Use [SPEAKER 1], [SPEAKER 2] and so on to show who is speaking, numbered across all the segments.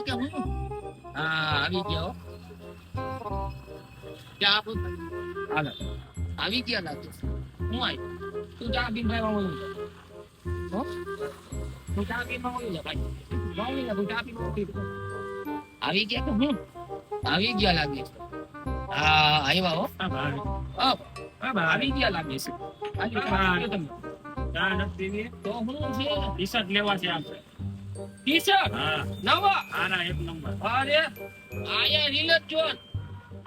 [SPEAKER 1] ગયા કે હું હા આવી ગયા હો ચા આપો હાલો આવી ગયા લાગે હું આવી તું ચા પીને ભાઈ વાળું હો તું ચા પીને વાળું જા ભાઈ વાળું જા તું ચા પીને વાળું આવી ગયા કે હું આવી ગયા લાગે હા આવ્યા હો આવી ગયા લાગે છે
[SPEAKER 2] ચા નથી પીવી
[SPEAKER 1] તો હું છે
[SPEAKER 2] ટી શર્ટ લેવા છે આપણે
[SPEAKER 1] ટી શર્ટ
[SPEAKER 2] હા
[SPEAKER 1] નવા
[SPEAKER 2] આના એક નંબર
[SPEAKER 1] અરે આયા રીલ જ જો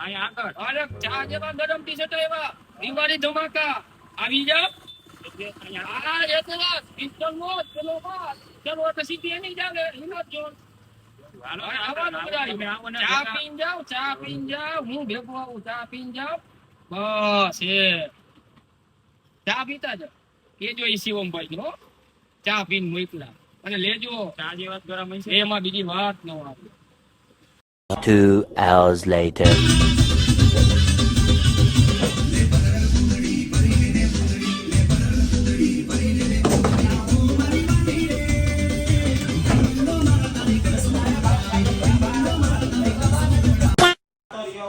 [SPEAKER 2] અહીંયા આગળ
[SPEAKER 1] અરે ચા જેવા ગરમ ટી શર્ટ એવા દિવાળી ધમાકા આવી જાવ
[SPEAKER 2] એટલે અહીંયા
[SPEAKER 1] આ એક લાખ પિસ્તોલ નો ચલો બાદ ચલો તો સીધી એની જાવે રીલ જ જો
[SPEAKER 2] હાલો
[SPEAKER 1] આવવાનું બધા
[SPEAKER 2] તમે આવો ને
[SPEAKER 1] ચા પીને જાવ હું ભેગો આવું ચા પીને જાવ બસ એ ચા પીતા જાવ કેજો ઈ શિવમભાઈ નો ચા પીને મોકલા અને લેજો
[SPEAKER 2] ચા જે વાત ગરમ હશે
[SPEAKER 1] એમાં બીજી વાત ન આવે
[SPEAKER 3] 2 hours later.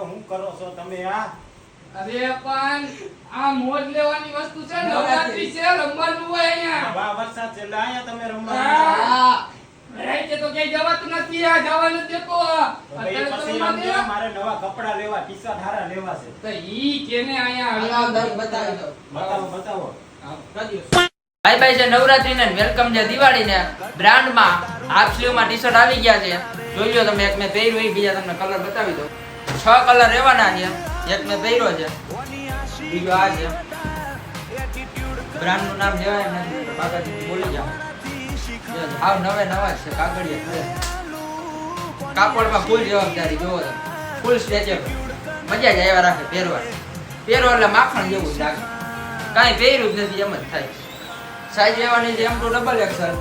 [SPEAKER 4] હું કરો છો તમે આ
[SPEAKER 1] અરે પણ આ મોજ લેવાની વસ્તુ છે નવરાત્રી છે રમવાનું હોય અહીંયા
[SPEAKER 4] વા વરસાદ છે એટલે અહીંયા તમે રમવા
[SPEAKER 1] હા રાઈતે તો ક્યાંય જવાતું નથી આ જવાનું દેતો
[SPEAKER 4] ભાઈ
[SPEAKER 1] અત્યારે તો
[SPEAKER 4] પછી
[SPEAKER 1] રમવા
[SPEAKER 4] રમજો,
[SPEAKER 1] દે.
[SPEAKER 4] મારે નવા કપડા લેવા ટી-શર્ટ હારા લેવા છે
[SPEAKER 1] તો ઈ કેને અહીંયા
[SPEAKER 5] બતાવી દો.
[SPEAKER 4] બતાવો બતાવો
[SPEAKER 5] ભાઈ ભાઈ છે નવરાત્રી ને વેલકમ છે દિવાળી ને બ્રાન્ડમાં હાફ સ્લીવ માં ટી-શર્ટ આવી ગયા છે. જોઈ લો તમે, એક મેં પહેર્યું એ બીજા તમને કલર બતાવી દો. 6 કલર રહેવાના છે. એક મેં પહેર્યો છે, બીજો આ છે. બ્રાન્ડ નું નામ લેવાય નથી, બાકાજી બોલી જાવ. આવ નવે નવા છે, કાગળિયા કાપડમાં ફૂલ જવાબદારી. જોવો તમે, ફૂલ સ્ટ્રેચેબલ, મજા જ આવ્યા રાખે પહેરવા. પહેરો એટલે માખણ જેવું જ લાગે, કાંઈ પહેર્યું જ નથી એમ જ થાય. સાઈઝ લેવાની છે M2 ડબલ XL.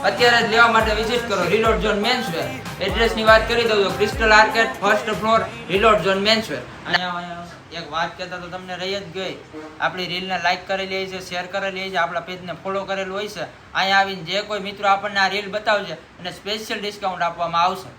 [SPEAKER 5] અત્યારે જ લેવા માટે વિઝિટ કરો રિલોડ ઝોન મેન્સવેર. એડ્રેસની વાત કરી દઉં તો crystal arcade, first floor, reload zone menswear. અહીંયા એક વાત કહેતા તો તમને રહી જ ગઈ. આપણી રીલને લાઈક કરેલી છે, શેર કરેલી છે, આપણા પેજને ફોલો કરેલું હોય છે. અહીંયા આવીને જે કોઈ મિત્રો આપણને આ રીલ બતાવશે અને સ્પેશિયલ ડિસ્કાઉન્ટ આપવામાં આવશે.